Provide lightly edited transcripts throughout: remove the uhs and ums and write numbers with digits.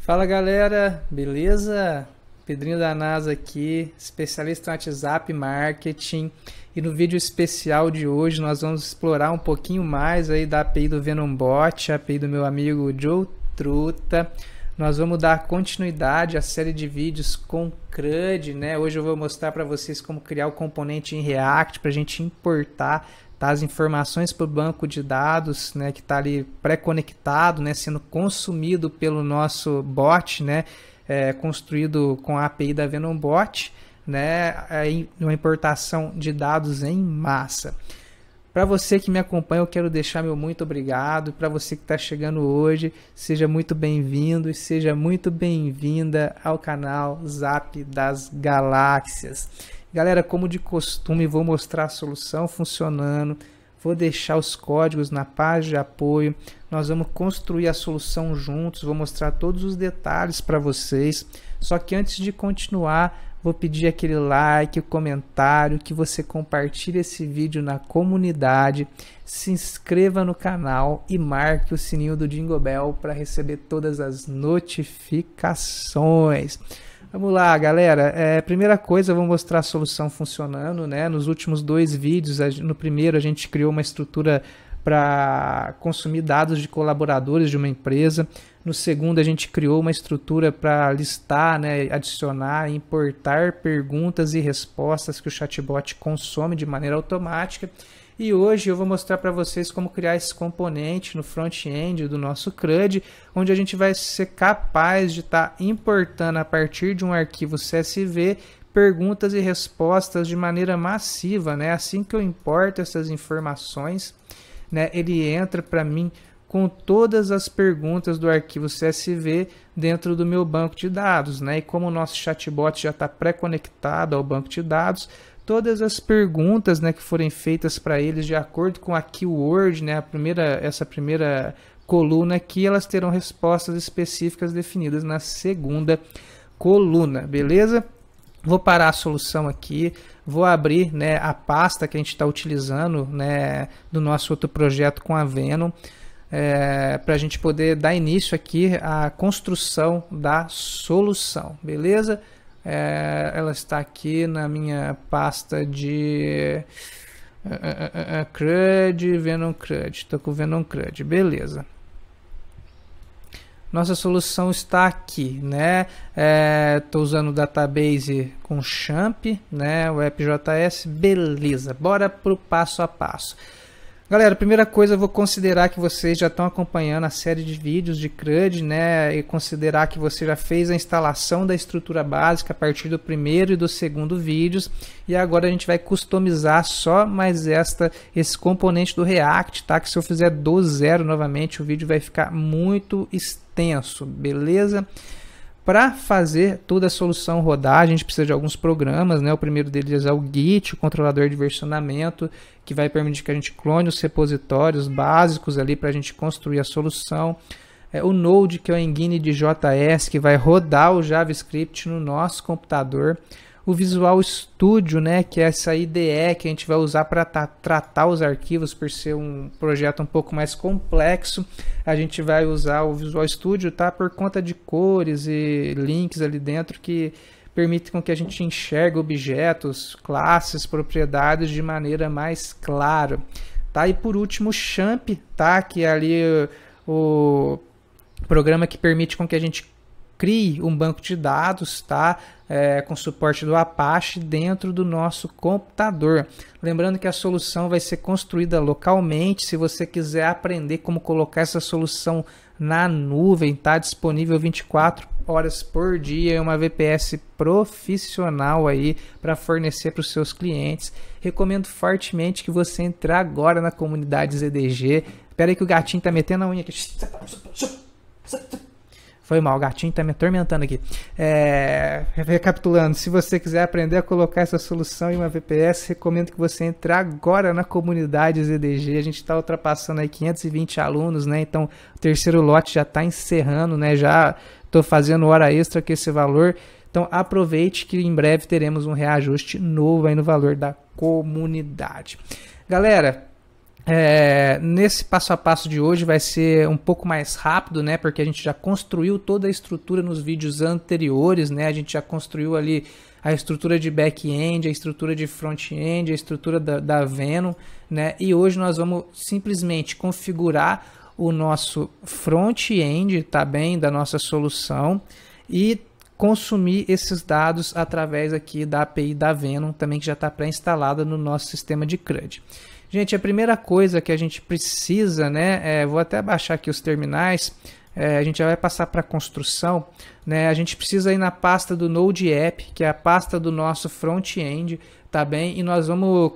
Fala galera, beleza? Pedrinho da NASA aqui, especialista em WhatsApp Marketing. E no vídeo especial de hoje nós vamos explorar um pouquinho mais aí da API do VenomBot, a API do meu amigo Joe Truta. Nós vamos dar continuidade à série de vídeos com CRUD, né? Hoje eu vou mostrar para vocês como criar o componente em React para a gente importar as informações para o banco de dados, né, que está ali pré-conectado, né, sendo consumido pelo nosso bot, né, construído com a API da VenomBot, né, uma importação de dados em massa. Para você que me acompanha, eu quero deixar meu muito obrigado. Para você que está chegando hoje, seja muito bem-vindo e seja muito bem-vinda ao canal Zap das Galáxias. Galera, como de costume, vou mostrar a solução funcionando, vou deixar os códigos na página de apoio, nós vamos construir a solução juntos, vou mostrar todos os detalhes para vocês. Só que antes de continuar, vou pedir aquele like, o comentário, que você compartilhe esse vídeo na comunidade, se inscreva no canal e marque o sininho do Jingle Bell para receber todas as notificações. Vamos lá, galera. Primeira coisa, eu vou mostrar a solução funcionando, né? Nos últimos dois vídeos, no primeiro a gente criou uma estrutura para consumir dados de colaboradores de uma empresa. No segundo, a gente criou uma estrutura para listar, né, adicionar, importar perguntas e respostas que o chatbot consome de maneira automática. E hoje eu vou mostrar para vocês como criar esse componente no front-end do nosso CRUD, onde a gente vai ser capaz de estar importando a partir de um arquivo CSV perguntas e respostas de maneira massiva, né? Assim que eu importo essas informações, né, ele entra para mim com todas as perguntas do arquivo CSV dentro do meu banco de dados, né? E como o nosso chatbot já está pré-conectado ao banco de dados, todas as perguntas, né, que forem feitas para eles de acordo com a keyword, né, essa primeira coluna aqui, elas terão respostas específicas definidas na segunda coluna, beleza? Vou parar a solução aqui, vou abrir, né, a pasta que a gente está utilizando, né, do nosso outro projeto com a Venom, para a gente poder dar início aqui à construção da solução, beleza? Ela está aqui na minha pasta de CRUD, Venom CRUD. Estou com o Venom CRUD, beleza. Nossa solução está aqui, né? Estou usando o database com Champ, né? O AppJS, beleza. Bora para o passo a passo. Galera, primeira coisa, eu vou considerar que vocês já estão acompanhando a série de vídeos de CRUD, né? E considerar que você já fez a instalação da estrutura básica a partir do primeiro e do segundo vídeos. E agora a gente vai customizar só mais esse componente do React, tá? Que se eu fizer do zero novamente, o vídeo vai ficar muito extenso, beleza? Para fazer toda a solução rodar, a gente precisa de alguns programas, né? O primeiro deles é o Git, o controlador de versionamento, que vai permitir que a gente clone os repositórios básicos ali para a gente construir a solução. O Node, que é o engine de JS, que vai rodar o JavaScript no nosso computador. O Visual Studio, né, que é essa IDE que a gente vai usar para tratar os arquivos, por ser um projeto um pouco mais complexo. A gente vai usar o Visual Studio, tá, por conta de cores e links ali dentro que permite com que a gente enxergue objetos, classes, propriedades de maneira mais clara. Tá? E por último o Champ, tá, que é ali o programa que permite com que a gente crie um banco de dados, tá? Com suporte do Apache dentro do nosso computador. Lembrando que a solução vai ser construída localmente. Se você quiser aprender como colocar essa solução na nuvem, está disponível 24 horas por dia, é uma VPS profissional aí para fornecer para os seus clientes. Recomendo fortemente que você entre agora na comunidade ZDG. Espera aí que o gatinho tá metendo a unha aqui. Foi mal, o gatinho está me atormentando aqui. Recapitulando, se você quiser aprender a colocar essa solução em uma VPS, recomendo que você entre agora na comunidade ZDG. A gente está ultrapassando aí 520 alunos, né? Então, o terceiro lote já está encerrando, né? Já estou fazendo hora extra com esse valor. Então, aproveite que em breve teremos um reajuste novo aí no valor da comunidade. Galera, Nesse passo a passo de hoje vai ser um pouco mais rápido, né? Porque a gente já construiu toda a estrutura nos vídeos anteriores, né? A gente já construiu ali a estrutura de back-end, a estrutura de front-end, a estrutura da Venom, né? E hoje nós vamos simplesmente configurar o nosso front-end, tá bem, da nossa solução e consumir esses dados através aqui da API da Venom, também que já está pré-instalada no nosso sistema de CRUD. Gente, a primeira coisa que a gente precisa, né, vou até baixar aqui os terminais, a gente já vai passar para a construção, né, a gente precisa ir na pasta do Node App, que é a pasta do nosso front-end, tá bem? E nós vamos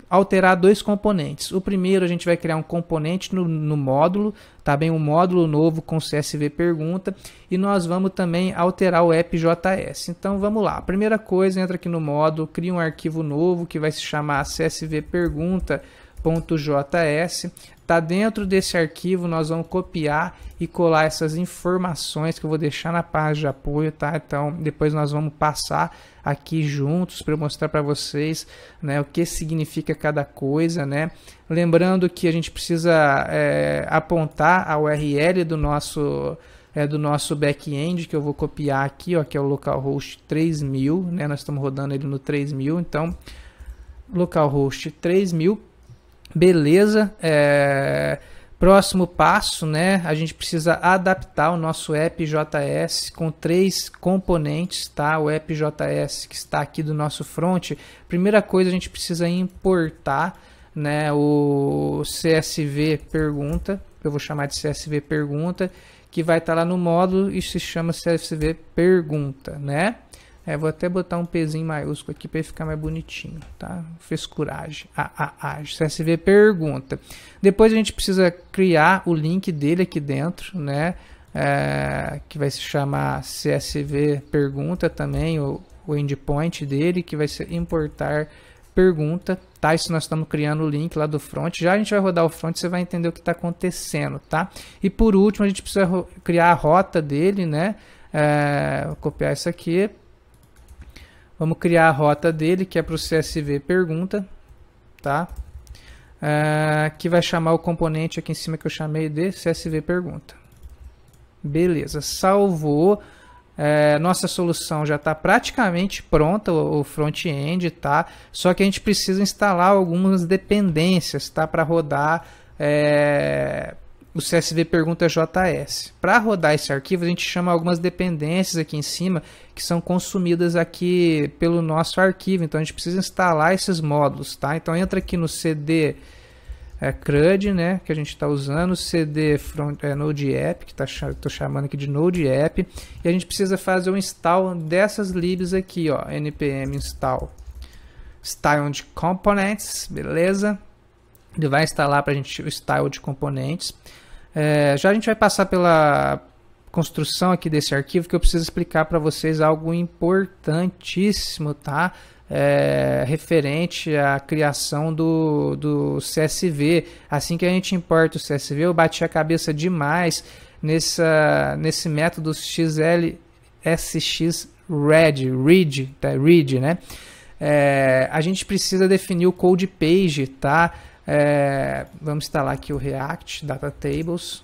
alterar dois componentes. O primeiro, a gente vai criar um componente no módulo, tá bem? Um módulo novo com CSV pergunta, e nós vamos também alterar o app.js. Então vamos lá. A primeira coisa, entra aqui no módulo, cria um arquivo novo que vai se chamar CSV pergunta.js. Tá dentro desse arquivo, nós vamos copiar e colar essas informações que eu vou deixar na página de apoio, tá? Então depois nós vamos passar aqui juntos para eu mostrar para vocês, né, o que significa cada coisa, né? Lembrando que a gente precisa apontar a URL do nosso back-end, que eu vou copiar aqui, ó, que é o localhost 3000, né? Nós estamos rodando ele no 3000, então localhost 3000. Beleza, próximo passo, né? A gente precisa adaptar o nosso app.js com 3 componentes, tá? O app.js que está aqui do nosso front. Primeira coisa, a gente precisa importar, né, o CSV pergunta, eu vou chamar de CSV pergunta, que vai estar lá no módulo e se chama CSV pergunta, né? Vou até botar um Pzinho maiúsculo aqui para ficar mais bonitinho, tá? Frescuragem. CSV pergunta. Depois a gente precisa criar o link dele aqui dentro, né? Que vai se chamar CSV pergunta também, o endpoint dele, que vai ser importar pergunta, tá? Isso nós estamos criando o link lá do front. Já a gente vai rodar o front, você vai entender o que está acontecendo, tá? E por último, a gente precisa criar a rota dele, né? Vou copiar isso aqui. Vamos criar a rota dele, que é para o CSV pergunta, tá? Que vai chamar o componente aqui em cima que eu chamei de CSV pergunta. Beleza, salvou. Nossa solução já está praticamente pronta, o front-end, tá? Só que a gente precisa instalar algumas dependências, tá? Para rodar o CSV pergunta JS. Para rodar esse arquivo, a gente chama algumas dependências aqui em cima que são consumidas aqui pelo nosso arquivo. Então a gente precisa instalar esses módulos, tá? Então entra aqui no CD CRUD, né, que a gente está usando, CD Node App, que estou chamando aqui de Node App, e a gente precisa fazer o install dessas libs aqui, ó, npm install style components, beleza? Ele vai instalar para a gente o style de componentes. Já a gente vai passar pela construção aqui desse arquivo, que eu preciso explicar para vocês algo importantíssimo, tá? Referente à criação do CSV. Assim que a gente importa o CSV, eu bati a cabeça demais nesse método read, tá? Read, né? A gente precisa definir o code page, tá? Vamos instalar aqui o React Data Tables.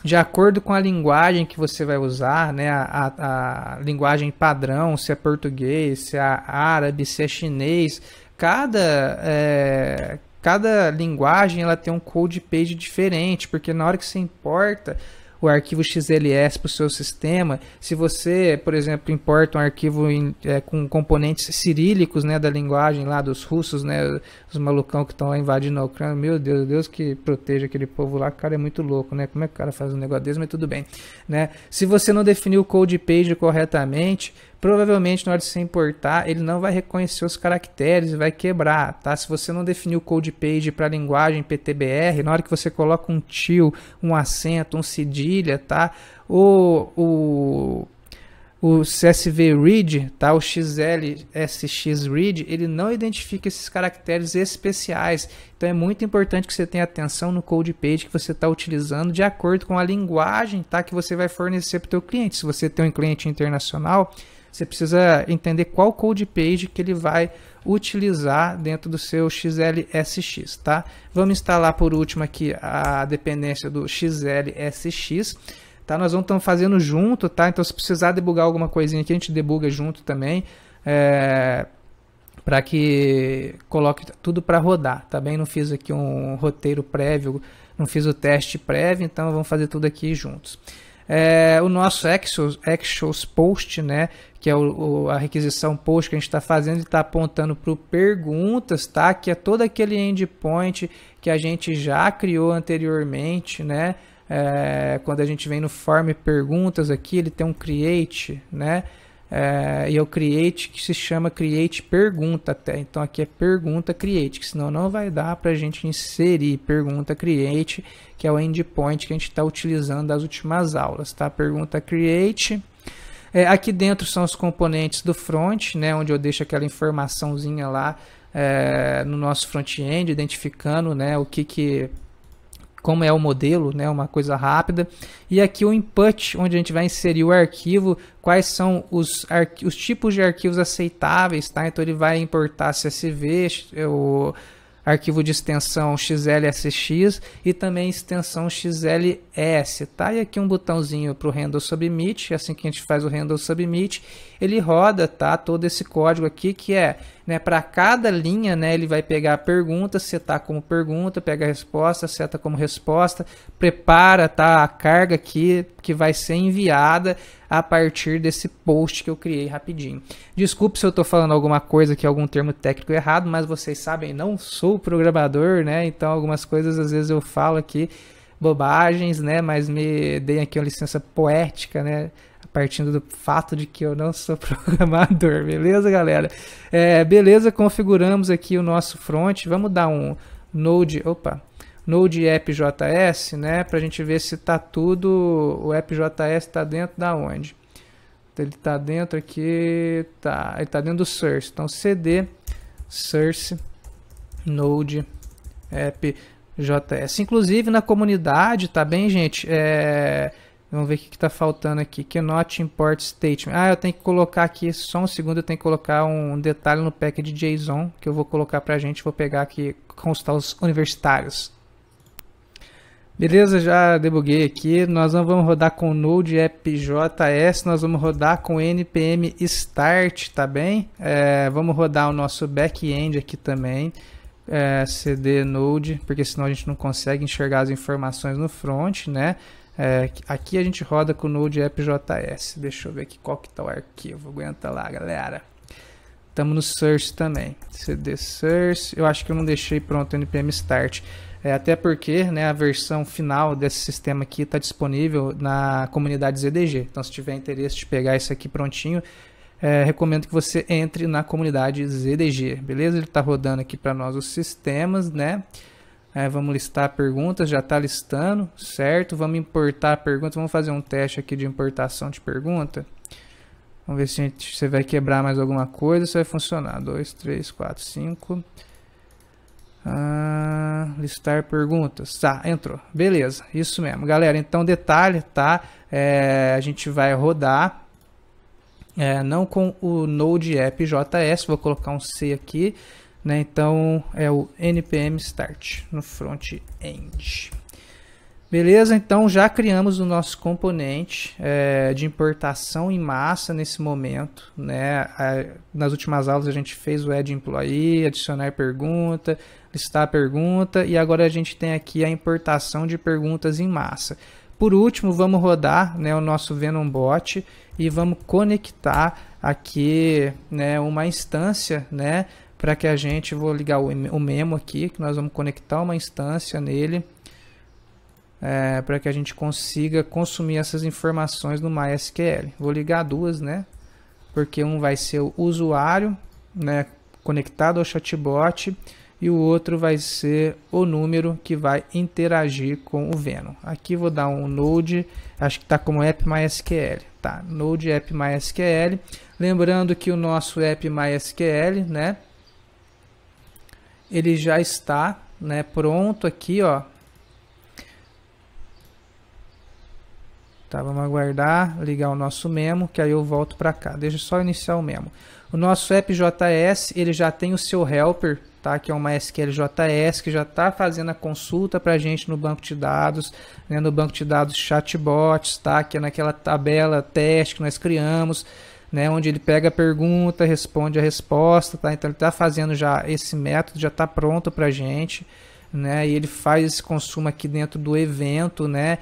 De acordo com a linguagem que você vai usar, né, a linguagem padrão, se é português, se é árabe, se é chinês, cada linguagem ela tem um code page diferente, porque na hora que você importa o arquivo XLS para o seu sistema, se você, por exemplo, importa um arquivo com componentes cirílicos, né, da linguagem lá dos russos, né, os malucão que estão lá invadindo a Ucrânia, meu Deus, Deus que proteja aquele povo lá, o cara é muito louco, né, como é que o cara faz um negócio desse, mas tudo bem, né, se você não definiu o code page corretamente, provavelmente na hora de você importar, ele não vai reconhecer os caracteres e vai quebrar, tá? Se você não definiu o code page para a linguagem PTBR, na hora que você coloca um til, um acento, um cedilha, tá? O CSV read, tá? O XLSX read, ele não identifica esses caracteres especiais. Então é muito importante que você tenha atenção no code page que você está utilizando de acordo com a linguagem, tá? Que você vai fornecer para o teu cliente. Se você tem um cliente internacional, você precisa entender qual code page que ele vai utilizar dentro do seu XLSX, tá? Vamos instalar por último aqui a dependência do XLSX, tá? Nós vamos estar fazendo junto, tá? Então se precisar debugar alguma coisinha aqui, a gente debuga junto também, para que coloque tudo para rodar, tá bem? Não fiz aqui um roteiro prévio, não fiz o teste prévio, então vamos fazer tudo aqui juntos. O nosso Actions Post, né, que é a requisição post que a gente está fazendo, está apontando para o perguntas, tá, que é todo aquele endpoint que a gente já criou anteriormente, né, quando a gente vem no form perguntas aqui, ele tem um create, né, e é o create que se chama create pergunta até, então aqui é pergunta create, que senão não vai dar para a gente inserir pergunta create, que é o endpoint que a gente está utilizando das últimas aulas, tá? Pergunta create. Aqui dentro são os componentes do front, né? Onde eu deixo aquela informaçãozinha lá no nosso front-end, identificando, né? Como é o modelo, né? Uma coisa rápida. E aqui o input, onde a gente vai inserir o arquivo, quais são os tipos de arquivos aceitáveis, tá? Então ele vai importar CSV, o arquivo de extensão XLSX e também extensão XLS, tá? E aqui um botãozinho para o handle submit, assim que a gente faz o handle submit, ele roda, tá? Todo esse código aqui que né, para cada linha, né, ele vai pegar a pergunta, setar como pergunta, pega a resposta, seta como resposta, prepara, tá, a carga aqui que vai ser enviada a partir desse post que eu criei rapidinho. Desculpe se eu estou falando alguma coisa aqui, algum termo técnico errado, mas vocês sabem, não sou programador, né? Então algumas coisas às vezes eu falo aqui bobagens, né? Mas me deem aqui uma licença poética, né? Partindo do fato de que eu não sou programador, beleza, galera? Beleza, configuramos aqui o nosso front. Vamos dar um Node app.js, né, para a gente ver se está tudo, o app.js está dentro da onde? Ele está dentro aqui, tá, ele está dentro do source, então cd source node app.js. Inclusive na comunidade, tá bem, gente? Vamos ver o que está faltando aqui. Cannot import statement. Eu tenho que colocar aqui, só um segundo, eu tenho que colocar um detalhe no package JSON que eu vou colocar para a gente. Vou pegar aqui, constar os universitários. Beleza, já debuguei aqui. Nós não vamos rodar com Node app.js, nós vamos rodar com npm start, tá bem? Vamos rodar o nosso back-end aqui também. cd node, porque senão a gente não consegue enxergar as informações no front, né? Aqui a gente roda com Node app.js. Deixa eu ver aqui qual que tá o arquivo. Aguenta lá, galera. Estamos no source também. cd source. Eu acho que eu não deixei pronto o npm start. Até porque, né, a versão final desse sistema aqui está disponível na comunidade ZDG. Então, se tiver interesse de pegar isso aqui prontinho, recomendo que você entre na comunidade ZDG. Beleza? Ele está rodando aqui para nós os sistemas, né? Vamos listar perguntas, já está listando, certo? Vamos importar a pergunta, vamos fazer um teste aqui de importação de pergunta. Vamos ver se você vai quebrar mais alguma coisa, se vai funcionar. 2, 3, 4, 5. Listar perguntas. Tá, entrou. Beleza, isso mesmo. Galera, então detalhe, tá? A gente vai rodar, não com o Node app.js, vou colocar um C aqui. Né? Então é o npm start no front-end. Beleza, então já criamos o nosso componente de importação em massa nesse momento, né? Nas últimas aulas a gente fez o add employee, adicionar pergunta, listar pergunta, e agora a gente tem aqui a importação de perguntas em massa. Por último, vamos rodar, né, o nosso Venom Bot e vamos conectar aqui, né, uma instância, né, para que a gente, vou ligar o memo aqui, que nós vamos conectar uma instância nele, para que a gente consiga consumir essas informações no MySQL. Vou ligar duas, né, porque um vai ser o usuário, né, conectado ao chatbot, e o outro vai ser o número que vai interagir com o Venom. Aqui vou dar um Node, acho que está como app MySQL, tá? Node app MySQL. Lembrando que o nosso app MySQL, né, ele já está, né, pronto aqui, ó. Tá, vamos aguardar, ligar o nosso memo, que aí eu volto para cá. Deixa eu só iniciar o memo. O nosso AppJS, ele já tem o seu helper, tá? Que é uma SQLJS, que já está fazendo a consulta para a gente no banco de dados, né? No banco de dados chatbots, tá? Que é naquela tabela teste que nós criamos, né? Onde ele pega a pergunta, responde a resposta, tá? Então ele está fazendo já esse método, já está pronto para a gente, né? E ele faz esse consumo aqui dentro do evento, né?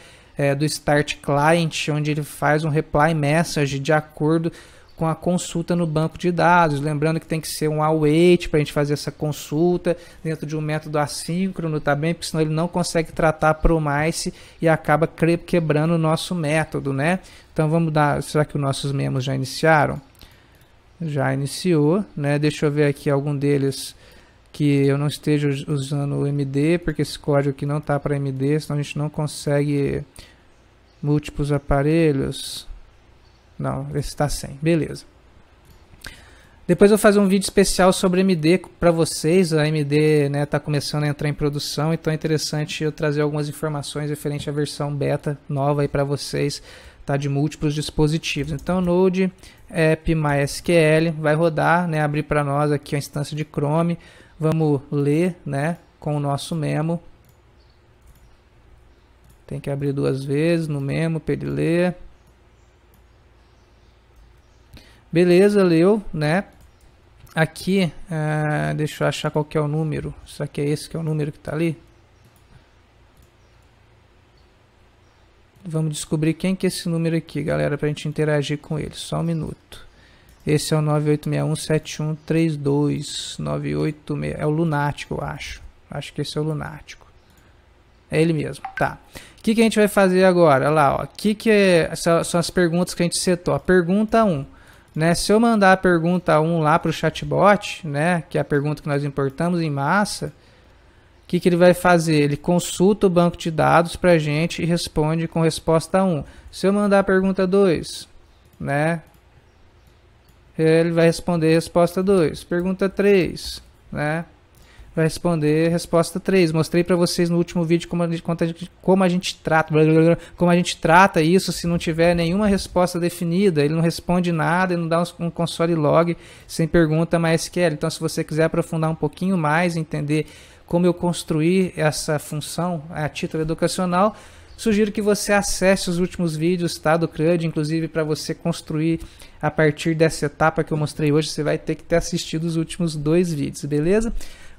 Do Start Client, onde ele faz um reply message de acordo com a consulta no banco de dados. Lembrando que tem que ser um await para a gente fazer essa consulta dentro de um método assíncrono também, porque senão ele não consegue tratar a promise e acaba quebrando o nosso método, né? Então vamos dar, será que os nossos memos já iniciaram? Já iniciou, né? Deixa eu ver aqui algum deles que eu não esteja usando o MD, porque esse código aqui não está para MD, senão a gente não consegue múltiplos aparelhos. Não, esse está sem, beleza. Depois eu vou fazer um vídeo especial sobre MD para vocês. A MD, né, está começando a entrar em produção, então é interessante eu trazer algumas informações referente à versão beta nova aí para vocês, tá, de múltiplos dispositivos. Então Node App MySQL vai rodar, né, abrir para nós aqui a instância de Chrome. Vamos ler, né, com o nosso memo. Tem que abrir duas vezes no memo para ele ler. Beleza, leu, né? Aqui, deixa eu achar qual que é o número. Será que é esse que é o número que está ali? Vamos descobrir quem que é esse número aqui, galera, para a gente interagir com ele. Só um minuto. Esse é o 9861713298. É o Lunático, eu acho. Acho que esse é o Lunático. É ele mesmo, tá. O que a gente vai fazer agora? Olha lá, ó. São as perguntas que a gente setou. A pergunta 1. Né? Se eu mandar a pergunta 1 lá para o chatbot, né? Que é a pergunta que nós importamos em massa, o que ele vai fazer? Ele consulta o banco de dados para a gente e responde com resposta 1. Se eu mandar a pergunta 2, né? Ele vai responder resposta 2. Pergunta 3, né? Vai responder resposta 3. Mostrei para vocês no último vídeo como a gente trata isso se não tiver nenhuma resposta definida. Ele não responde nada, ele não dá um console log sem pergunta MySQL. Então, se você quiser aprofundar um pouquinho mais, entender como eu construí essa função a título educacional, sugiro que você acesse os últimos vídeos, tá, do CRUD, inclusive para você construir a partir dessa etapa que eu mostrei hoje, você vai ter que ter assistido os últimos 2 vídeos, beleza?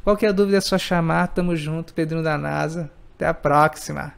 Qualquer dúvida é só chamar, tamo junto, Pedrinho da NASA, até a próxima!